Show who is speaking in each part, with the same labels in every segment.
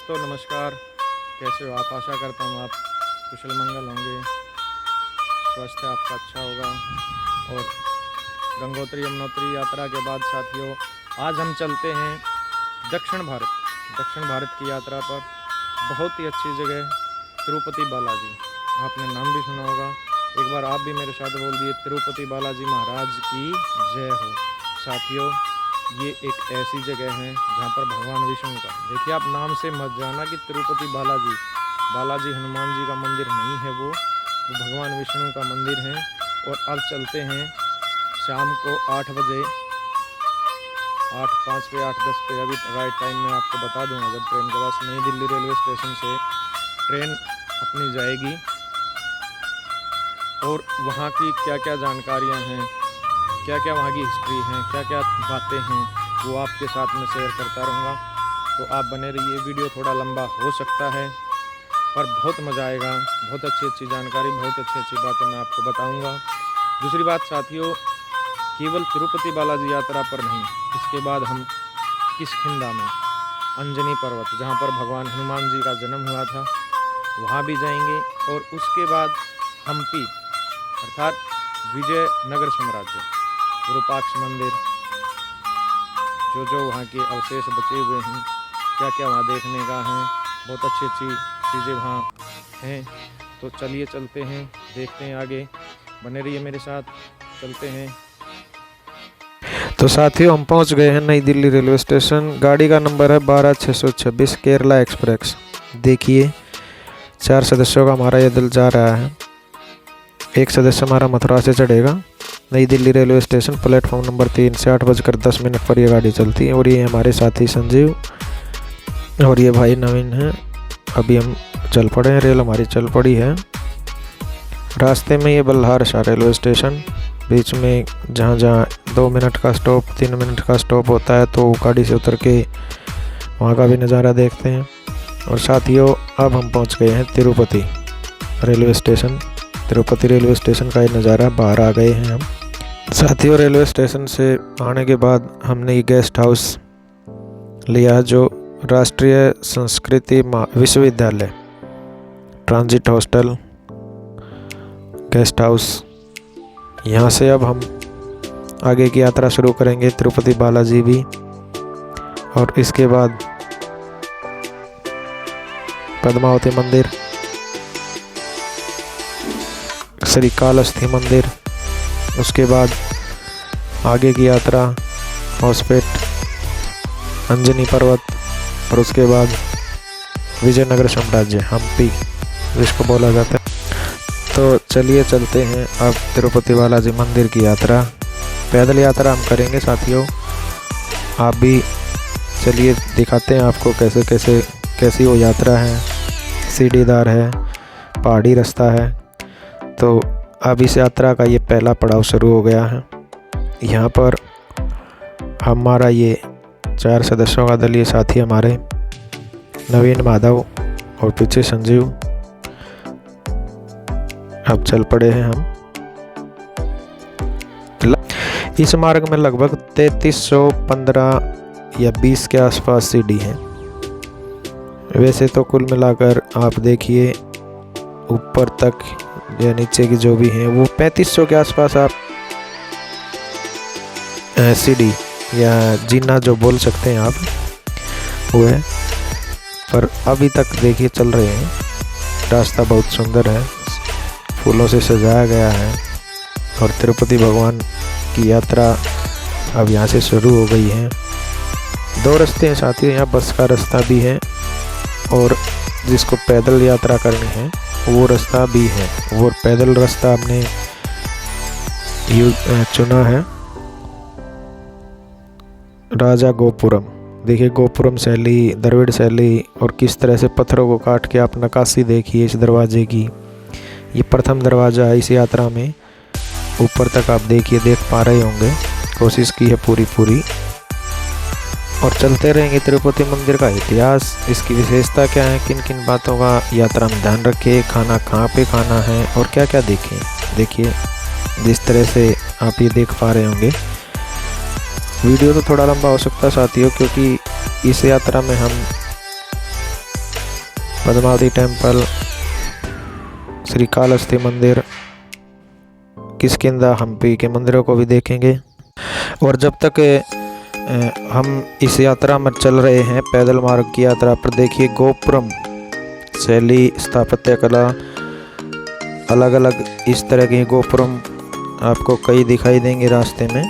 Speaker 1: दोस्तों नमस्कार। कैसे हो आप? आशा करता हूँ आप कुशल मंगल होंगे, स्वास्थ्य आपका अच्छा होगा। और गंगोत्री यमुनोत्री यात्रा के बाद साथियों आज हम चलते हैं दक्षिण भारत की यात्रा पर। बहुत ही अच्छी जगह तिरुपति बालाजी, आपने नाम भी सुना होगा। एक बार आप भी मेरे साथ बोल दिए, तिरुपति बालाजी महाराज की जय हो। साथियों ये एक ऐसी जगह है जहाँ पर भगवान विष्णु का, देखिए आप नाम से मत जाना कि तिरुपति बालाजी हनुमान जी का मंदिर नहीं है, वो भगवान विष्णु का मंदिर है। और अब चलते हैं शाम को 8 बजे, 8:05 पे 8:10 पे, अभी राइट टाइम में आपको बता दूंगा जब ट्रेन के पास। नई दिल्ली रेलवे स्टेशन से ट्रेन अपनी जाएगी और वहाँ की क्या क्या जानकारियाँ हैं, क्या क्या वहाँ की हिस्ट्री है, क्या क्या बातें हैं, वो आपके साथ में शेयर करता रहूँगा। तो आप बने रहिए। वीडियो थोड़ा लंबा हो सकता है पर बहुत मज़ा आएगा। बहुत अच्छी जानकारी, बहुत अच्छी बातें मैं आपको बताऊँगा। दूसरी बात साथियों, केवल तिरुपति बालाजी यात्रा पर नहीं, इसके बाद हम किष्किंधा में अंजनी पर्वत, जहाँ पर भगवान हनुमान जी का जन्म हुआ था, वहाँ भी जाएंगे। और उसके बाद हम्पी अर्थात विजयनगर साम्राज्य, विरूपाक्ष मंदिर, जो वहाँ के अवशेष बचे हुए हैं, क्या क्या वहाँ देखने का है, बहुत अच्छी चीज़ें वहाँ हैं। तो चलिए चलते हैं, देखते हैं आगे, बने रहिए मेरे साथ, चलते हैं। तो साथियों हम पहुँच गए हैं नई दिल्ली रेलवे स्टेशन। गाड़ी का नंबर है 12626 केरला एक्सप्रेस। देखिए 4 सदस्यों का हमारा ये दल जा रहा है। एक सदस्य हमारा मथुरा से चढ़ेगा। नई Delhi railway station platform number 3 से 8:10 पर ये गाड़ी चलती है। और ये हमारे साथी संजीव और ये भाई नवीन हैं। अभी हम चल पड़े हैं, रेल हमारी चल पड़ी है। रास्ते में ये बल्हार शाह रेलवे स्टेशन, बीच में जहाँ 2 मिनट का स्टॉप, 3 मिनट का स्टॉप होता है, तो गाड़ी से उतर के वहाँ का भी नज़ारा देखते हैं। और साथियों अब हम पहुँच गए हैं Tirupati railway station. Tirupati railway station का ये नज़ारा, बाहर आ गए हैं हम। साथियों रेलवे स्टेशन से आने के बाद हमने ये गेस्ट हाउस लिया, जो राष्ट्रीय संस्कृति विश्वविद्यालय ट्रांजिट हॉस्टल गेस्ट हाउस। यहाँ से अब हम आगे की यात्रा शुरू करेंगे, तिरुपति बालाजी भी। और इसके बाद पद्मावती मंदिर, श्री कालहस्ती मंदिर, उसके बाद आगे की यात्रा हॉस्पेट, अंजनी पर्वत, और उसके बाद विजयनगर साम्राज्य, हम्पी जिसको बोला जाता है। तो चलिए चलते हैं अब तिरुपति बालाजी मंदिर की यात्रा। पैदल यात्रा हम करेंगे साथियों, आप भी चलिए दिखाते हैं आपको कैसी वो यात्रा है। सीढ़ीदार है, पहाड़ी रास्ता है। तो अब इस यात्रा का ये पहला पड़ाव शुरू हो गया है। यहाँ पर हमारा ये 4 सदस्यों का दल, ये साथी हमारे नवीन, माधव और पीछे संजीव, अब चल पड़े हैं हम। इस मार्ग में लगभग 3315 या 20 के आसपास सीढ़ी हैं। वैसे तो कुल मिलाकर आप देखिए ऊपर तक या नीचे की जो भी हैं वो 3500 के आसपास आप सीढ़ी या जीना जो बोल सकते हैं आप, वो है। पर अभी तक देखिए चल रहे हैं। रास्ता बहुत सुंदर है, फूलों से सजाया गया है। और तिरुपति भगवान की यात्रा अब यहाँ से शुरू हो गई है। 2 रास्ते हैं साथियों, यहाँ बस का रास्ता भी है और जिसको पैदल यात्रा करनी है वो रास्ता भी है। वो पैदल रास्ता हमने चुना है, राजा गोपुरम। देखिए गोपुरम शैली, द्रविड़ शैली, और किस तरह से पत्थरों को काट के आप नक्काशी देखिए इस दरवाजे की। ये प्रथम दरवाज़ा है इस यात्रा में। ऊपर तक आप देखिए, देख पा रहे होंगे, कोशिश की है पूरी। और चलते रहेंगे तिरुपति मंदिर का इतिहास, इसकी विशेषता क्या है, किन किन बातों का यात्रा में ध्यान रखें, खाना कहाँ पे खाना है और क्या क्या देखें। देखिए जिस तरह से आप ये देख पा रहे होंगे। वीडियो तो थोड़ा लंबा हो सकता है साथियों, क्योंकि इस यात्रा में हम पद्मावती टेम्पल, श्रीकालहस्ती मंदिर, किष्किंधा हम्पी के मंदिरों को भी देखेंगे। और जब तक हम इस यात्रा में चल रहे हैं, पैदल मार्ग की यात्रा पर, देखिए गोपुरम शैली, स्थापत्य कला, अलग अलग इस तरह के गोपुरम आपको कई दिखाई देंगे रास्ते में।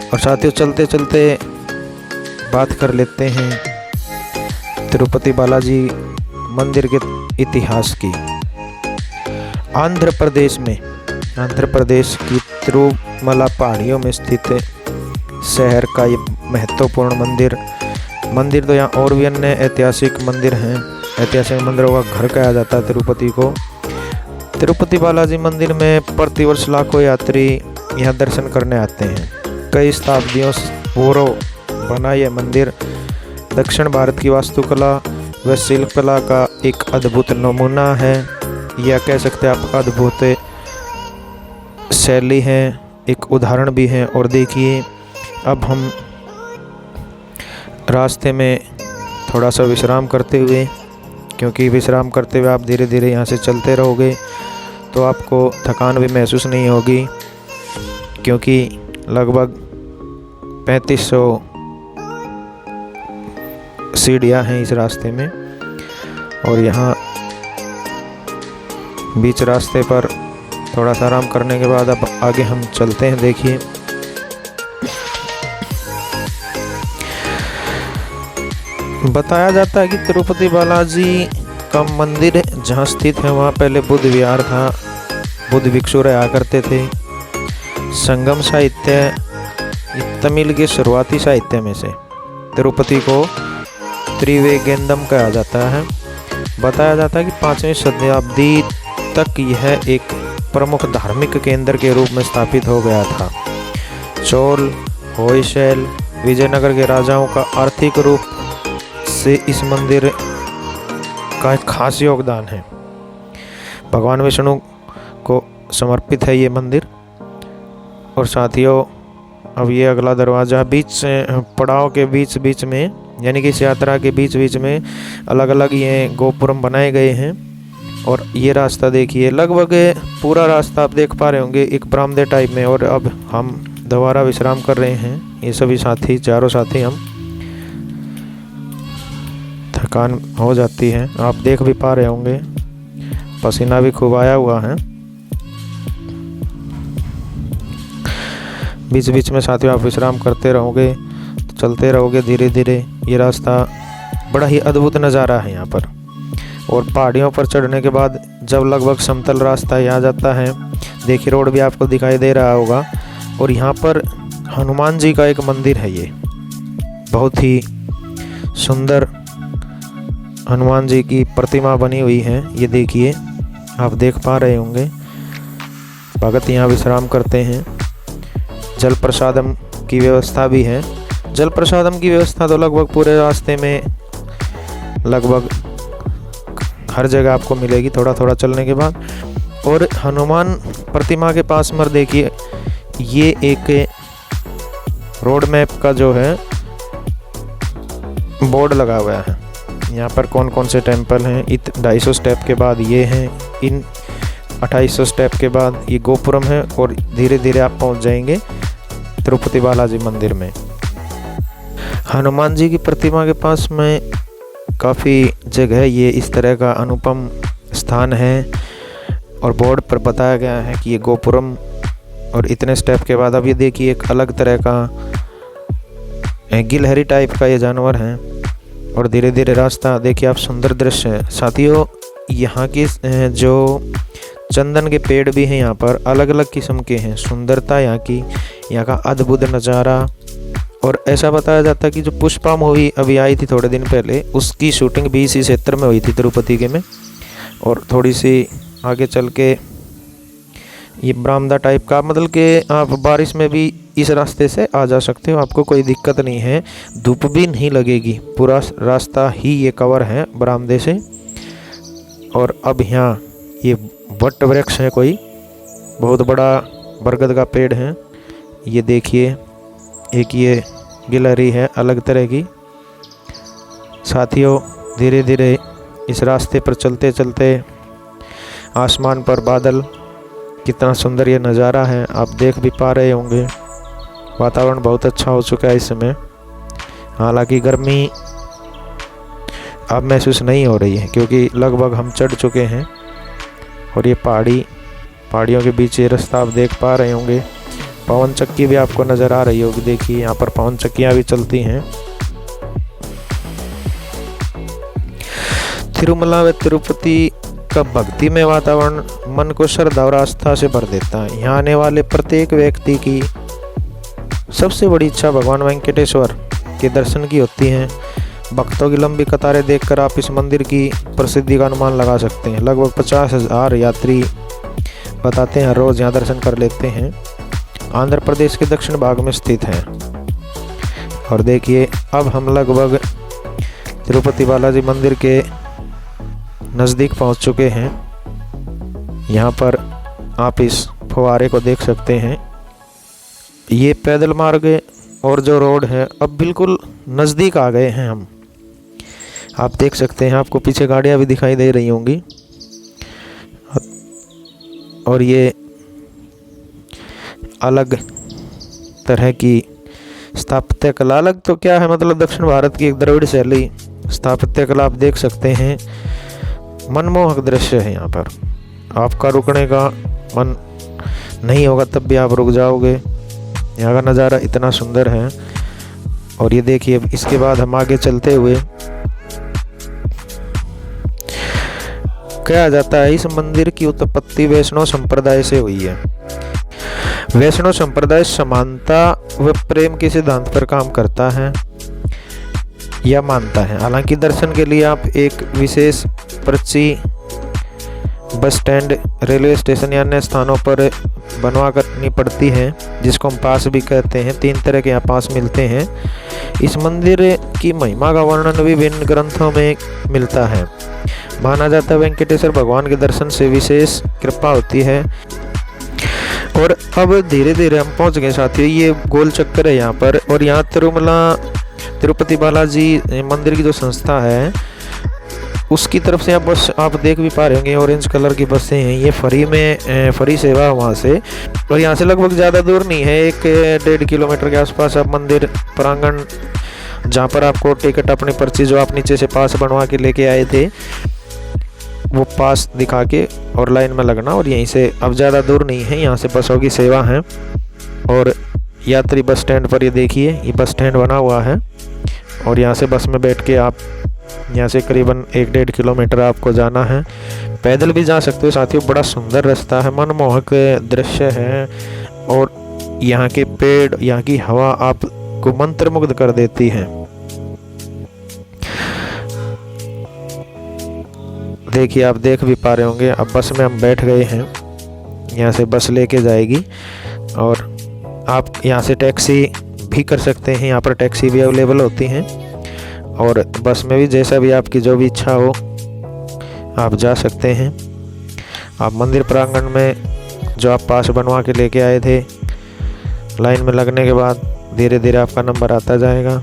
Speaker 1: और साथियों, चलते चलते बात कर लेते हैं तिरुपति बालाजी मंदिर के इतिहास की। आंध्र प्रदेश की तिरुमला पहाड़ियों में स्थित शहर का ये महत्वपूर्ण मंदिर तो यहाँ और भी अन्य ऐतिहासिक मंदिर हैं। ऐतिहासिक मंदिरों का घर कहा जाता है तिरुपति को। तिरुपति बालाजी मंदिर में प्रतिवर्ष लाखों यात्री यहाँ दर्शन करने आते हैं। कई शताब्दियों पूर्व बना यह मंदिर दक्षिण भारत की वास्तुकला व शिल्पकला का एक अद्भुत नमूना है, या कह सकते हैं आप अद्भुत शैली है, एक उदाहरण भी है। और देखिए, अब हम रास्ते में थोड़ा सा विश्राम करते हुए, क्योंकि विश्राम करते हुए आप धीरे धीरे यहाँ से चलते रहोगे तो आपको थकान भी महसूस नहीं होगी, क्योंकि लगभग 3500 सीढ़ियाँ हैं इस रास्ते में। और यहाँ बीच रास्ते पर थोड़ा सा आराम करने के बाद अब आगे हम चलते हैं। देखिए, बताया जाता है कि तिरुपति बालाजी का मंदिर जहाँ स्थित है वहाँ पहले बुद्ध विहार था, बुद्ध भिक्षु रहा करते थे। संगम साहित्य तमिल के शुरुआती साहित्य में से तिरुपति को त्रिवेगेंदम कहा जाता है। बताया जाता है कि 5वीं शताब्दी तक यह एक प्रमुख धार्मिक केंद्र के रूप में स्थापित हो गया था। चोल, होयसल, विजयनगर के राजाओं का आर्थिक रूप से इस मंदिर का एक खास योगदान है। भगवान विष्णु को समर्पित है ये मंदिर। और साथियों, अब ये अगला दरवाज़ा पड़ाव के बीच में, यानी कि इस यात्रा के बीच में अलग अलग ये गोपुरम बनाए गए हैं। और ये रास्ता देखिए, लगभग पूरा रास्ता आप देख पा रहे होंगे एक बरामदे टाइप में। और अब हम दोबारा विश्राम कर रहे हैं, ये सभी साथी, चारों साथी। हम थकान हो जाती है, आप देख भी पा रहे होंगे, पसीना भी खूब आया हुआ है। बीच में साथियों आप विश्राम करते रहोगे, चलते रहोगे धीरे धीरे। ये रास्ता बड़ा ही अद्भुत नज़ारा है यहाँ पर। और पहाड़ियों पर चढ़ने के बाद जब लगभग समतल रास्ता यहाँ जाता है, देखिए रोड भी आपको दिखाई दे रहा होगा। और यहाँ पर हनुमान जी का एक मंदिर है, ये बहुत ही सुंदर हनुमान जी की प्रतिमा बनी हुई है। ये देखिए, आप देख पा रहे होंगे। भगत यहाँ विश्राम करते हैं। जल प्रसादम की व्यवस्था भी है। जल प्रसादम की व्यवस्था तो लगभग पूरे रास्ते में लगभग हर जगह आपको मिलेगी, थोड़ा थोड़ा चलने के बाद। और हनुमान प्रतिमा के पास में देखिए, ये एक रोड मैप का जो है बोर्ड लगा हुआ है। यहाँ पर कौन कौन से टेम्पल हैं। 250 स्टेप के बाद ये हैं, इन 2800 स्टेप के बाद ये गोपुरम है। और धीरे धीरे आप पहुँच जाएंगे तिरुपति बालाजी मंदिर में। हनुमान जी की प्रतिमा के पास में काफ़ी जगह ये इस तरह का अनुपम स्थान है। और बोर्ड पर बताया गया है कि ये गोपुरम और इतने स्टेप के बाद। अब ये देखिए, एक अलग तरह का गिलहरी टाइप का ये जानवर है। और धीरे धीरे रास्ता देखिए आप, सुंदर दृश्य है साथियों। यहाँ के जो चंदन के पेड़ भी हैं यहाँ पर, अलग अलग किस्म के हैं। सुंदरता यहाँ की, यहाँ का अद्भुत नज़ारा। और ऐसा बताया जाता है कि जो पुष्पा मूवी अभी आई थी थोड़े दिन पहले, उसकी शूटिंग भी इसी क्षेत्र में हुई थी तिरुपति के में। और थोड़ी सी आगे चल के ये बरामदा टाइप का, मतलब कि आप बारिश में भी इस रास्ते से आ जा सकते हो, आपको कोई दिक्कत नहीं है। धूप भी नहीं लगेगी, पूरा रास्ता ही ये कवर है बरामदे से। और अब यहाँ ये वट वृक्ष है, कोई बहुत बड़ा बरगद का पेड़ है। ये देखिए, एक ये गिलहरी है अलग तरह की। साथियों धीरे धीरे इस रास्ते पर चलते चलते आसमान पर बादल, कितना सुंदर ये नज़ारा है, आप देख भी पा रहे होंगे। वातावरण बहुत अच्छा हो चुका है इस समय। हालांकि गर्मी अब महसूस नहीं हो रही है क्योंकि लगभग हम चढ़ चुके हैं। और ये पहाड़ियों के बीच ये रास्ता आप देख पा रहे होंगे। पवन चक्की भी आपको नज़र आ रही होगी। देखिए यहाँ पर पवन चक्कियाँ भी चलती हैं। तिरुमला व तिरुपति का भक्तिमय वातावरण मन को श्रद्धा और आस्था से भर देता है। यहाँ आने वाले प्रत्येक व्यक्ति की सबसे बड़ी इच्छा भगवान वेंकटेश्वर के दर्शन की होती है। भक्तों की लंबी कतारें देखकर आप इस मंदिर की प्रसिद्धि का अनुमान लगा सकते हैं। लगभग 50,000 यात्री बताते हैं रोज़ यहाँ दर्शन कर लेते हैं। आंध्र प्रदेश के दक्षिण भाग में स्थित है। और देखिए अब हम लगभग तिरुपति बालाजी मंदिर के नज़दीक पहुँच चुके हैं। यहाँ पर आप इस फुवारे को देख सकते हैं। ये पैदल मार्ग और जो रोड है अब बिल्कुल नज़दीक आ गए हैं हम। आप देख सकते हैं, आपको पीछे गाड़ियाँ भी दिखाई दे रही होंगी। और ये अलग तरह की स्थापत्य कला, अलग तो क्या है, मतलब दक्षिण भारत की एक द्रविड़ शैली स्थापत्य कला आप देख सकते हैं। मनमोहक दृश्य है। यहाँ पर आपका रुकने का मन नहीं होगा, तब भी आप रुक जाओगे। यहाँ का नज़ारा इतना सुंदर है। और ये देखिए इसके बाद हम आगे चलते हुए, कहा जाता है इस मंदिर की उत्पत्ति वैष्णव संप्रदाय से हुई है। वैष्णव संप्रदाय समानता व प्रेम के सिद्धांत पर काम करता है या मानता है। हालांकि दर्शन के लिए आप एक विशेष पर्ची बस स्टैंड, रेलवे स्टेशन या अन्य स्थानों पर बनवा करनी पड़ती है, जिसको हम पास भी कहते हैं। 3 तरह के यहाँ पास मिलते हैं। इस मंदिर की महिमा का वर्णन विभिन्न ग्रंथों में मिलता है। माना जाता है वेंकटेश्वर भगवान के दर्शन से विशेष कृपा होती है। और अब धीरे धीरे हम पहुँच गए साथियों, ये गोल चक्कर है यहाँ पर। और यहाँ तिरुपति बालाजी मंदिर की जो संस्था है उसकी तरफ से बस आप देख भी पा रहे होंगे, ऑरेंज कलर की बसें हैं। ये फ्री सेवा वहाँ से। और यहाँ से लगभग ज़्यादा दूर नहीं है, 1-1.5 किलोमीटर के आसपास आप मंदिर प्रांगण, जहाँ पर आपको टिकट, अपनी पर्ची जो आप नीचे से पास बनवा के लेके आए थे, वो पास दिखा के और लाइन में लगना। और यहीं से अब ज़्यादा दूर नहीं है, यहाँ से बसों की सेवा है। और यात्री बस स्टैंड पर ये देखिए, ये बस स्टैंड बना हुआ है। और यहाँ से बस में बैठ के आप यहाँ से करीबन 1-1.5 किलोमीटर आपको जाना है। पैदल भी जा सकते हो साथियों। बड़ा सुंदर रास्ता है, मनमोहक दृश्य है। और यहाँ के पेड़, यहाँ की हवा आपको मंत्रमुग्ध कर देती है। देखिए आप देख भी पा रहे होंगे। अब बस में हम बैठ गए हैं। यहाँ से बस लेके जाएगी और आप यहाँ से टैक्सी भी कर सकते हैं। यहाँ पर टैक्सी भी अवेलेबल होती हैं। और बस में भी जैसा भी आपकी जो भी इच्छा हो आप जा सकते हैं। आप मंदिर प्रांगण में जो आप पास बनवा के लेके आए थे, लाइन में लगने के बाद धीरे धीरे आपका नंबर आता जाएगा।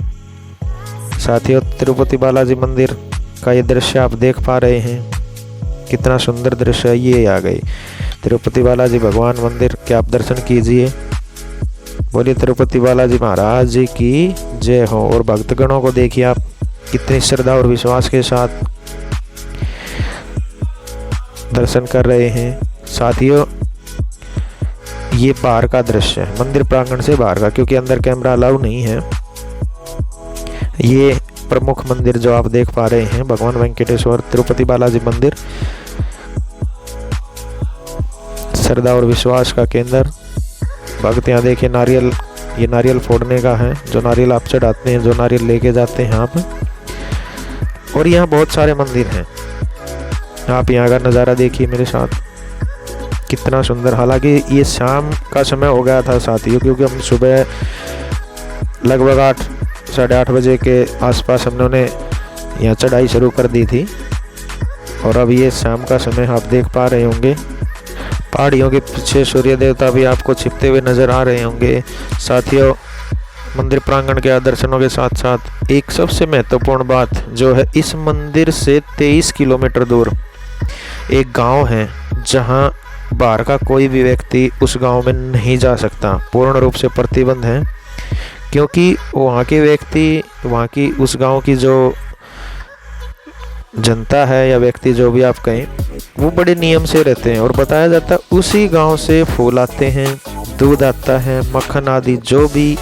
Speaker 1: साथियों तिरुपति बालाजी मंदिर का ये दृश्य आप देख पा रहे हैं, कितना सुंदर दृश्य है। ये आ गई तिरुपति बालाजी भगवान मंदिर के आप दर्शन कीजिए। बोलिए तिरुपति बालाजी महाराज जी की जय हो। और भक्तगणों को देखिए आप कितनी श्रद्धा और विश्वास के साथ दर्शन कर रहे हैं। साथियों ये बाहर का दृश्य है, मंदिर प्रांगण से बाहर का, क्योंकि अंदर कैमरा अलाउ नहीं है। ये प्रमुख मंदिर जो आप देख पा रहे हैं, भगवान वेंकटेश्वर तिरुपति बालाजी मंदिर, श्रद्धा और विश्वास का केंद्र। भक्त यहाँ देखिए नारियल, ये नारियल फोड़ने का है, जो नारियल आप चढ़ाते हैं, जो नारियल लेके जाते हैं आप। और यहाँ बहुत सारे मंदिर हैं। आप यहाँ का नज़ारा देखिए मेरे साथ, कितना सुंदर। हालांकि ये शाम का समय हो गया था साथियों, क्योंकि हम सुबह लगभग 8-8:30 बजे के आसपास हमने यहाँ चढ़ाई शुरू कर दी थी। और अब ये शाम का समय आप देख पा रहे होंगे। पहाड़ियों के पीछे सूर्य देवता भी आपको छिपते हुए नज़र आ रहे होंगे। साथियों मंदिर प्रांगण के दर्शनों के साथ साथ एक सबसे महत्वपूर्ण बात जो है, इस मंदिर से 23 किलोमीटर दूर एक गांव है जहां बाहर का कोई भी व्यक्ति उस गांव में नहीं जा सकता। पूर्ण रूप से प्रतिबंध है, क्योंकि वहाँ के व्यक्ति, वहाँ की उस गांव की जो जनता है या व्यक्ति जो भी आप कहें, वो बड़े नियम से रहते हैं। और बताया जाता है उसी गांव से फूल आते हैं, दूध आता है, मक्खन आदि जो भी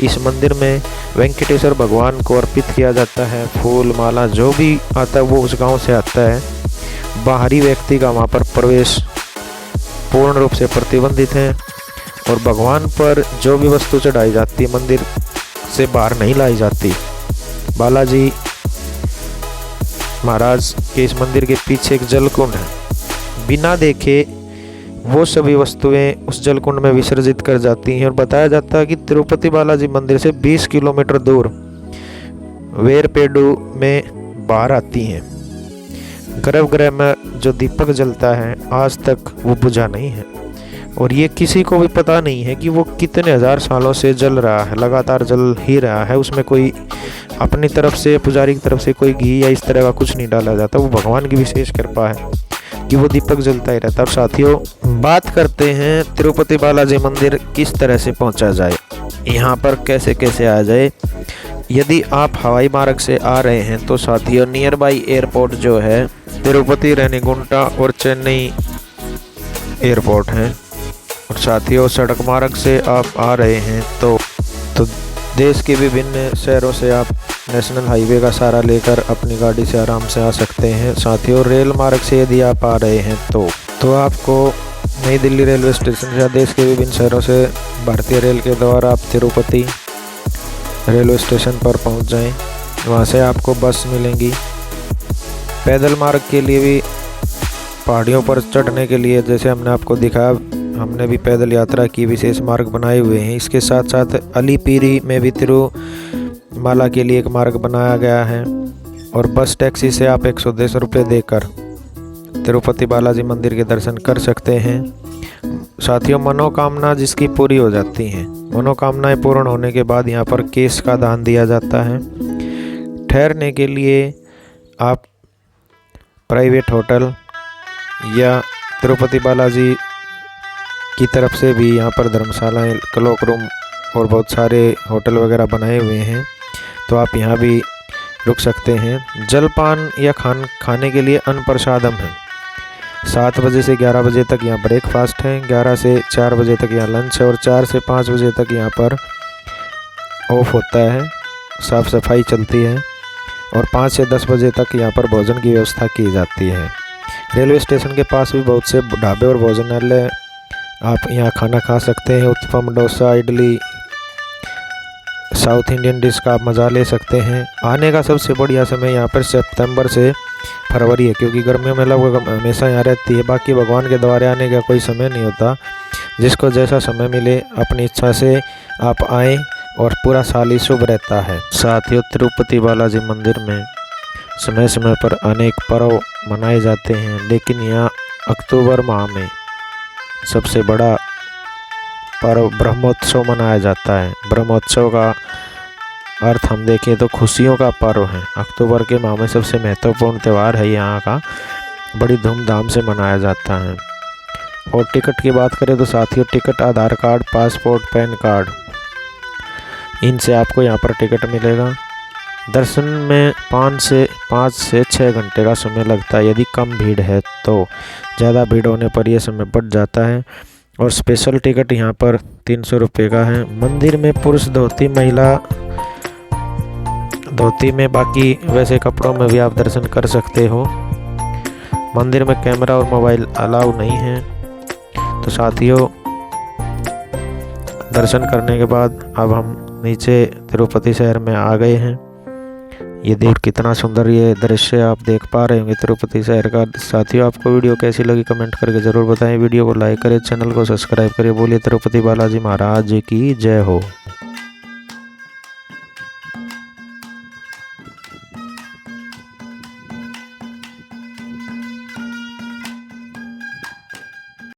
Speaker 1: इस मंदिर में वेंकटेश्वर भगवान को अर्पित किया जाता है, फूल माला जो भी आता है वो उस गांव से आता है। बाहरी व्यक्ति का वहाँ पर प्रवेश पूर्ण रूप से प्रतिबंधित है और भगवान पर जो भी वस्तु चढ़ाई जाती है मंदिर से बाहर नहीं लाई जाती। बालाजी महाराज के इस मंदिर के पीछे एक जलकुंड है, बिना देखे वो सभी वस्तुएं उस जलकुंड में विसर्जित कर जाती हैं। और बताया जाता है कि तिरुपति बालाजी मंदिर से 20 किलोमीटर दूर वेरपेडु में बाहर आती हैं। गर्भगृह में जो दीपक जलता है आज तक वो बुझा नहीं है और ये किसी को भी पता नहीं है कि वो कितने हजार सालों से जल रहा है, लगातार जल ही रहा है। उसमें कोई अपनी तरफ से, पुजारी की तरफ से कोई घी या इस तरह का कुछ नहीं डाला जाता। वो भगवान की विशेष कृपा है कि वो दीपक जलता ही रहता है। अब साथियों, बात करते हैं तिरुपति बालाजी मंदिर किस तरह से पहुंचा जाए, यहाँ पर कैसे कैसे आ जाए। यदि आप हवाई मार्ग से आ रहे हैं तो साथियों, नियर बाई एयरपोर्ट जो है तिरुपति, रेनीगुंटा और चेन्नई एयरपोर्ट हैं। और साथियों, सड़क मार्ग से आप आ रहे हैं तो देश के विभिन्न शहरों से आप नेशनल हाईवे का सहारा लेकर अपनी गाड़ी से आराम से आ सकते हैं। साथियों, रेल मार्ग से यदि आप आ रहे हैं तो आपको नई दिल्ली रेलवे स्टेशन या देश के विभिन्न शहरों से भारतीय रेल के द्वारा आप तिरुपति रेलवे स्टेशन पर पहुंच जाएं। वहां से आपको बस मिलेंगी। पैदल मार्ग के लिए भी, पहाड़ियों पर चढ़ने के लिए, जैसे हमने आपको दिखाया, हमने भी पैदल यात्रा की विशेष मार्ग बनाए हुए हैं। इसके साथ साथ अलीपीरी में भी तिरुमाला के लिए एक मार्ग बनाया गया है और बस टैक्सी से आप 110 रुपये देकर तिरुपति बालाजी मंदिर के दर्शन कर सकते हैं। साथियों, मनोकामना जिसकी पूरी हो जाती हैं, मनोकामनाएं पूर्ण होने के बाद यहाँ पर केश का दान दिया जाता है। ठहरने के लिए आप प्राइवेट होटल या तिरुपति बालाजी की तरफ से भी यहाँ पर धर्मशालाएं, क्लॉक रूम और बहुत सारे होटल वगैरह बनाए हुए हैं, तो आप यहाँ भी रुक सकते हैं। जलपान या खाने के लिए अन्न प्रसादम है। 7 बजे से 11 बजे तक यहाँ ब्रेकफास्ट है, 11 से 4 बजे तक यहाँ लंच है और 4 से 5 बजे तक यहाँ पर ऑफ होता है, साफ़ सफाई चलती है और 5 से 10 बजे तक यहाँ पर भोजन की व्यवस्था की जाती है। रेलवे स्टेशन के पास भी बहुत से ढाबे और भोजनालय, आप यहाँ खाना खा सकते हैं। Uttapam, dosa, idli, south Indian dish का आप मज़ा ले सकते हैं। आने का सबसे बढ़िया समय यहाँ पर सितंबर से फरवरी है, क्योंकि गर्मियों में लगभग हमेशा यहाँ रहती है। बाकी भगवान के द्वारे आने का कोई समय नहीं होता, जिसको जैसा समय मिले अपनी इच्छा से आप आएँ और पूरा साल ही शुभ रहता है। साथियों, तिरुपति बालाजी मंदिर में समय समय पर अनेक पर्व मनाए जाते हैं, लेकिन यहाँ अक्टूबर माह में सबसे बड़ा पर्व ब्रह्मोत्सव मनाया जाता है। ब्रह्मोत्सव का अर्थ हम देखें तो खुशियों का पर्व है। अक्टूबर के माह में सबसे महत्वपूर्ण त्यौहार है यहाँ का, बड़ी धूमधाम से मनाया जाता है। और टिकट की बात करें तो साथियों, टिकट आधार कार्ड, पासपोर्ट, पैन कार्ड, इनसे आपको यहाँ पर टिकट मिलेगा। दर्शन में 5 से 6 घंटे का समय लगता है यदि कम भीड़ है तो। ज़्यादा भीड़ होने पर यह समय बढ़ जाता है। और स्पेशल टिकट यहाँ पर 300 रुपये का है। मंदिर में पुरुष धोती, महिला धोती में, बाकी वैसे कपड़ों में भी आप दर्शन कर सकते हो। मंदिर में कैमरा और मोबाइल अलाउ नहीं है। तो साथियों, दर्शन करने के बाद अब हम नीचे तिरुपति शहर में आ गए हैं। ये देख कितना सुंदर ये दृश्य आप देख पा रहे होंगे तिरुपति शहर का। साथियों, आपको वीडियो कैसी लगी कमेंट करके ज़रूर बताएं। वीडियो को लाइक करें, चैनल को सब्सक्राइब करें। बोलिए तिरुपति बालाजी महाराज की जय हो।